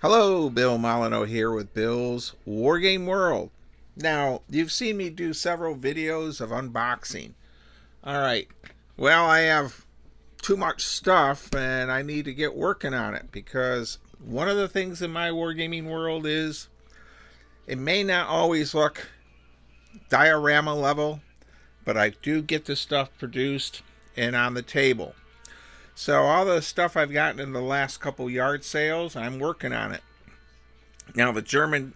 Hello, Bill Molyneux here with Bill's Wargame World. Now, you've seen me do several videos of unboxing. Alright, well, I have too much stuff and I need to get working on it because one of the things in my wargaming world is it may not always look diorama level, but I do get the stuff produced and on the table. So all the stuff I've gotten in the last couple yard sales, I'm working on it. Now the German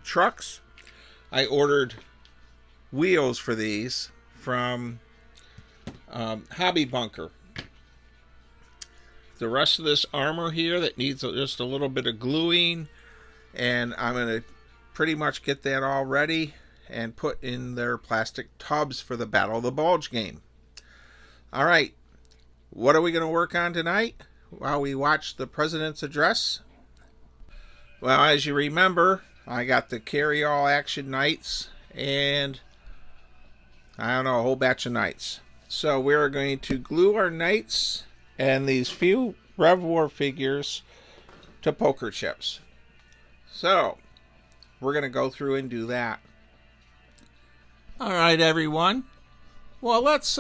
trucks, I ordered wheels for these from Hobby Bunker. The rest of this armor here that needs just a little bit of gluing, and I'm going to pretty much get that all ready and put in their plastic tubs for the Battle of the Bulge game. Alright, what are we going to work on tonight while we watch the President's address? Well, as you remember, I got the carry-all action knights and I don't know, a whole batch of knights. So we're going to glue our knights and these few Rev War figures to poker chips. So we're going to go through and do that. All right, everyone. Well, let's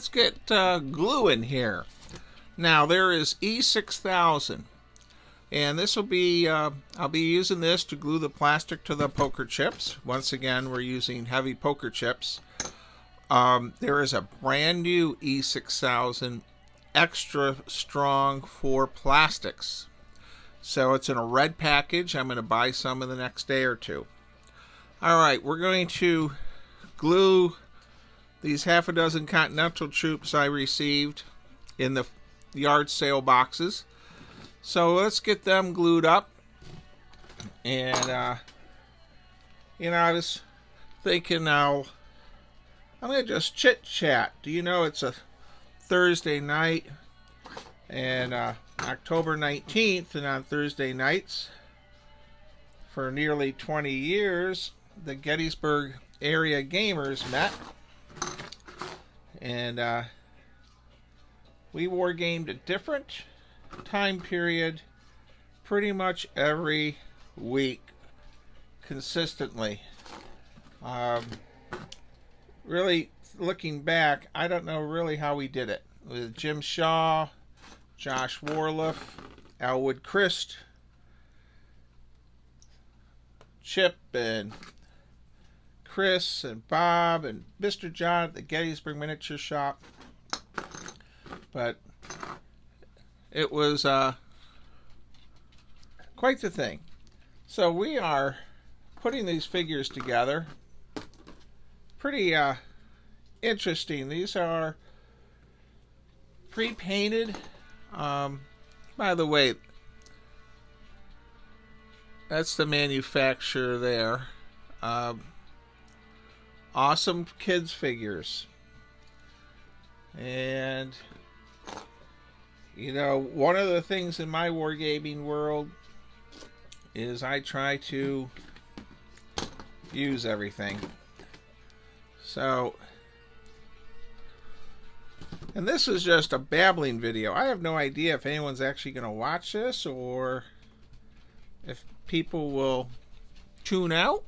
get glue in here. Now there is E6000, and this will be I'll be using this to glue the plastic to the poker chips. Once again, we're using heavy poker chips. There is a brand new E6000 extra strong for plastics, so it's in a red package. I'm going to buy some in the next day or two. Alright, we're going to glue these half a dozen Continental troops I received in the yard sale boxes. So let's get them glued up. And I was thinking now I'm going to just chit chat. Do you know it's a Thursday night and October 19th, and on Thursday nights for nearly 20 years the Gettysburg area gamers met, and we wargamed a different time period pretty much every week consistently. Really, looking back, I don't know really how we did it. With Jim Shaw, Josh Warliff, Elwood Christ, Chip, and Chris, and Bob, and Mr. John at the Gettysburg Miniature Shop. But it was quite the thing. So we are putting these figures together. Pretty interesting. These are pre-painted. By the way, that's the manufacturer there. Awesome kids figures. And you know, one of the things in my wargaming world is I try to use everything. So, and this is just a babbling video. I have no idea if anyone's actually going to watch this or if people will tune out.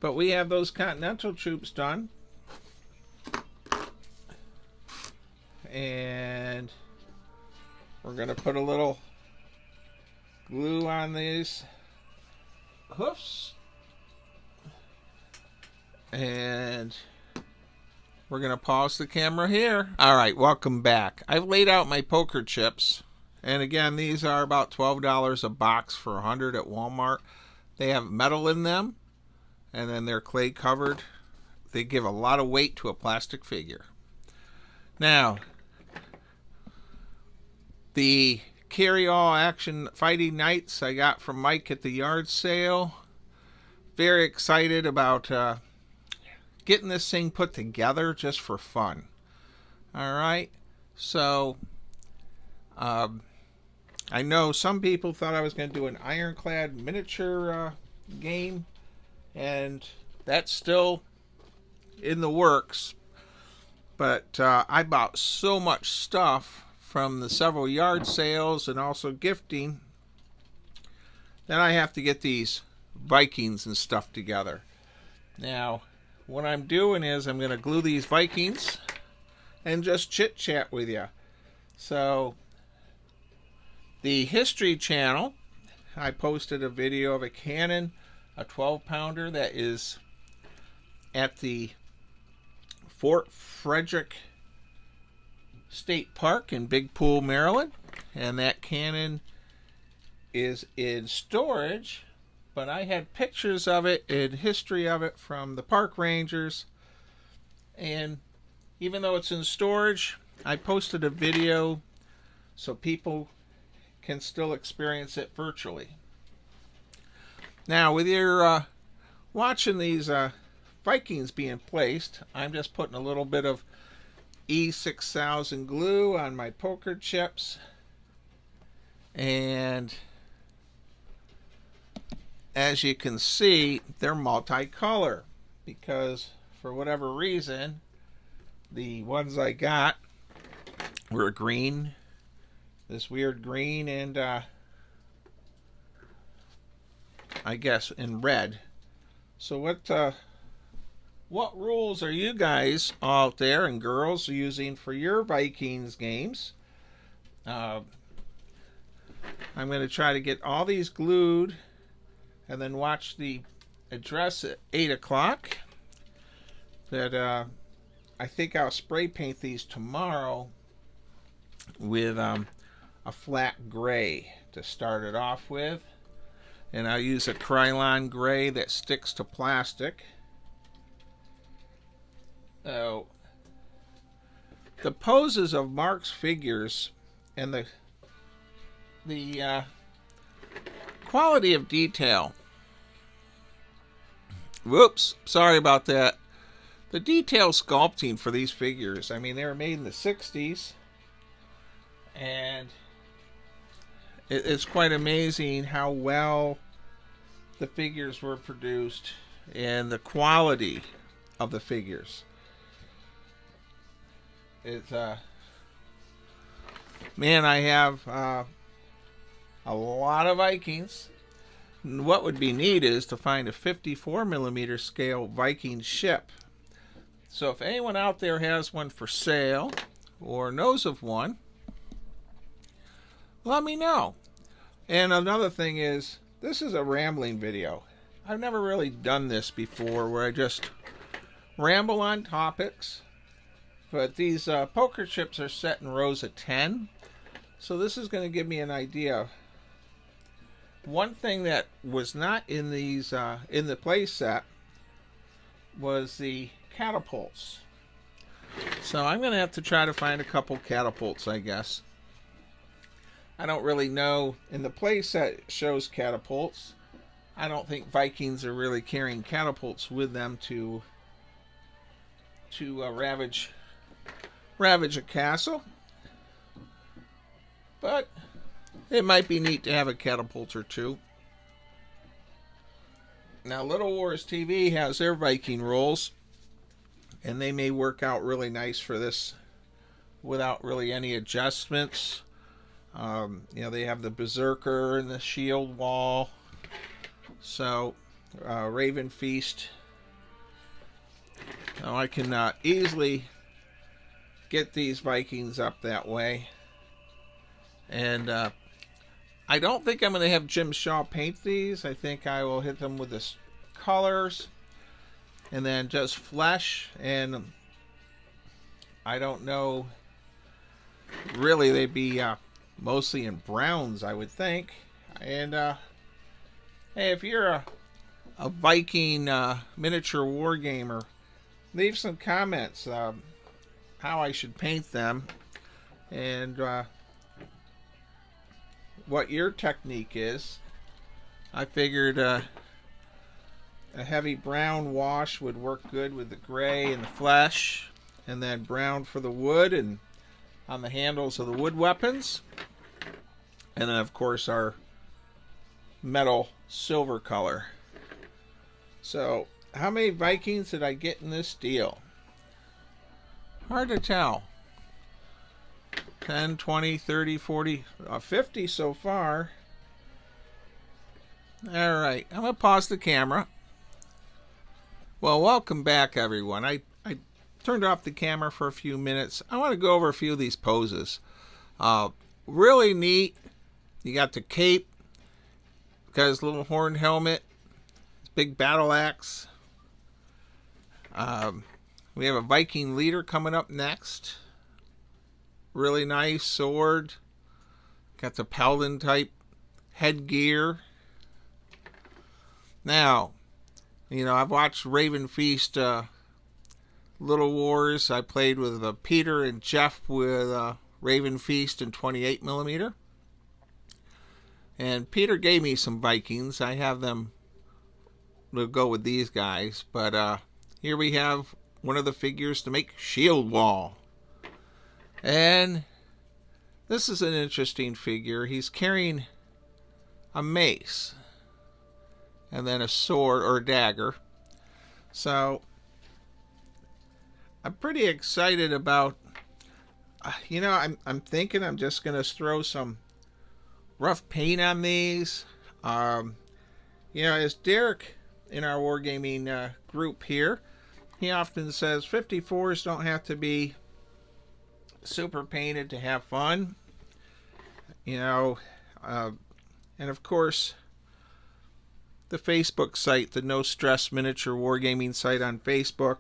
But we have those Continental troops done. And we're going to put a little glue on these hoofs. And we're going to pause the camera here. Alright, welcome back. I've laid out my poker chips. And again, these are about $12 a box for 100 at Walmart. They have metal in them, and then they're clay covered. They give a lot of weight to a plastic figure. Now, the carry-all action fighting knights I got from Mike at the yard sale. Very excited about getting this thing put together just for fun. Alright, so I know some people thought I was going to do an ironclad miniature game, and that's still in the works. But I bought so much stuff from the several yard sales and also gifting then I have to get these Vikings and stuff together. Now, what I'm doing is I'm going to glue these Vikings and just chit chat with you. So, the History channel, I posted a video of a cannon, a 12-pounder that is at the Fort Frederick State Park in Big Pool, Maryland. And that cannon is in storage, but I had pictures of it and history of it from the park rangers. And even though it's in storage, I posted a video so people can still experience it virtually. Now, with your watching these Vikings being placed, I'm just putting a little bit of E6000 glue on my poker chips, and as you can see, they're multicolor because for whatever reason the ones I got were green, this weird green, and I guess in red. So what rules are you guys out there and girls using for your Vikings games? I'm going to try to get all these glued and then watch the address at 8 o'clock. But I think I'll spray paint these tomorrow with a flat gray to start it off with. And I'll use a Krylon gray that sticks to plastic. So, the poses of Marx figures and the quality of detail. Whoops, sorry about that. The detail sculpting for these figures, I mean, they were made in the 60s, and it's quite amazing how well the figures were produced and the quality of the figures. It's man, I have a lot of Vikings. And what would be neat is to find a 54mm scale Viking ship. So if anyone out there has one for sale or knows of one, let me know. And another thing is, this is a rambling video. I've never really done this before where I just ramble on topics. But these poker chips are set in rows of 10. So this is going to give me an idea. One thing that was not in these in the play set was the catapults. So I'm going to have to try to find a couple catapults, I guess. I don't really know. In the play set it shows catapults. I don't think Vikings are really carrying catapults with them to ravage a castle. But it might be neat to have a catapult or two. Now, Little Wars TV has their Viking rules, and they may work out really nice for this without really any adjustments. They have the Berserker and the Shield Wall. So, Raven Feast. Now, I can easily get these Vikings up that way. And I don't think I'm going to have Jim Shaw paint these. I think I will hit them with the colors and then just flesh. And I don't know. Really, they'd be mostly in browns, I would think. And hey, if you're a Viking miniature wargamer, leave some comments how I should paint them and what your technique is. I figured a heavy brown wash would work good with the gray and the flesh, and then brown for the wood and on the handles of the wood weapons, and then of course our metal silver color. So how many Vikings did I get in this deal? Hard to tell. 10, 20, 30, 40, 50 so far. Alright, I'm going to pause the camera. Well, welcome back, everyone. I turned off the camera for a few minutes. I want to go over a few of these poses. Really neat. You got the cape, got his little horn helmet, his big battle axe. We have a Viking leader coming up next. Really nice sword. Got the paladin type headgear. Now, I've watched Raven Feast Little Wars. I played with Peter and Jeff with Raven Feast in 28mm. And Peter gave me some Vikings. I have them to go with these guys. But here we have one of the figures to make shield wall. And this is an interesting figure. He's carrying a mace and then a sword or a dagger. So I'm pretty excited about, I'm thinking I'm just going to throw some rough paint on these. As Derek in our wargaming group here, he often says 54s don't have to be super painted to have fun. And of course, the Facebook site, the No Stress Miniature Wargaming site on Facebook,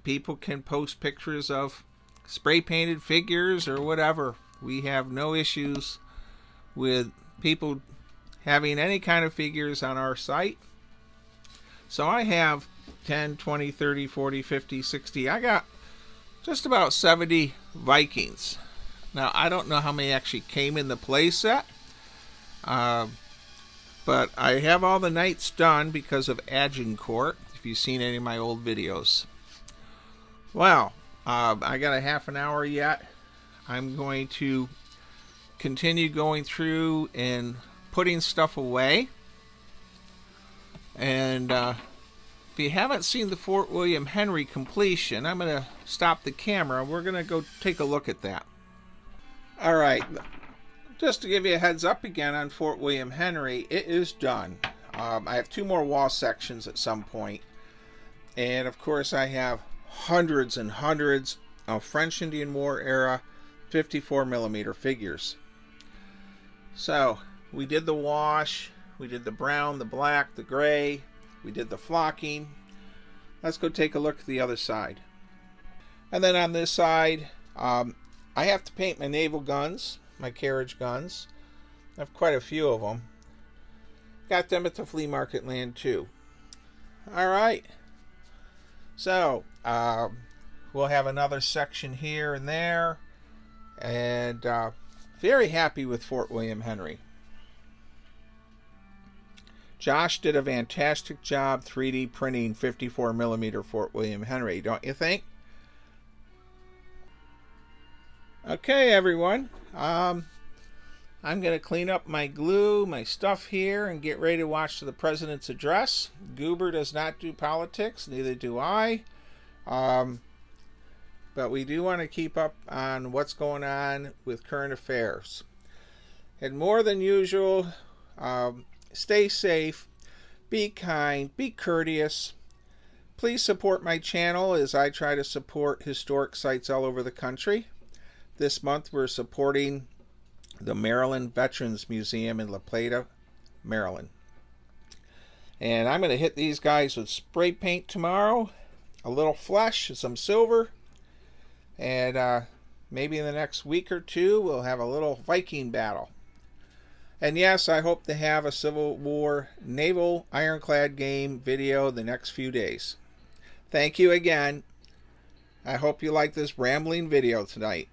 people can post pictures of spray painted figures or whatever. We have no issues with people having any kind of figures on our site. So I have 10, 20, 30, 40, 50, 60. I got just about 70 Vikings. Now, I don't know how many actually came in the play set. But I have all the knights done because of Agincourt, if you've seen any of my old videos. Well, I got a half an hour yet. I'm going to continue going through and putting stuff away. And if you haven't seen the Fort William Henry completion, I'm going to stop the camera. We're going to go take a look at that. All right. Just to give you a heads up again on Fort William Henry, it is done. I have 2 more wall sections at some point. And of course I have hundreds and hundreds of French Indian War era 54mm figures. So we did the wash, we did the brown, the black, the gray, we did the flocking. Let's go take a look at the other side. And then on this side, I have to paint my naval guns, my carriage guns. I have quite a few of them. Got them at the flea market land too. Alright. So, we'll have another section here and there. And very happy with Fort William Henry. Josh did a fantastic job 3D printing 54mm Fort William Henry, don't you think? Okay, everyone. I'm going to clean up my glue, my stuff here, and get ready to watch the President's address. Goober does not do politics, neither do I. But we do want to keep up on what's going on with current affairs. And more than usual, stay safe, be kind, be courteous. Please support my channel as I try to support historic sites all over the country. This month we're supporting the Maryland Veterans Museum in La Plata, Maryland. And I'm going to hit these guys with spray paint tomorrow, a little flesh, some silver, and maybe in the next week or two we'll have a little Viking battle. And yes, I hope to have a Civil War naval ironclad game video the next few days. Thank you again. I hope you like this rambling video tonight.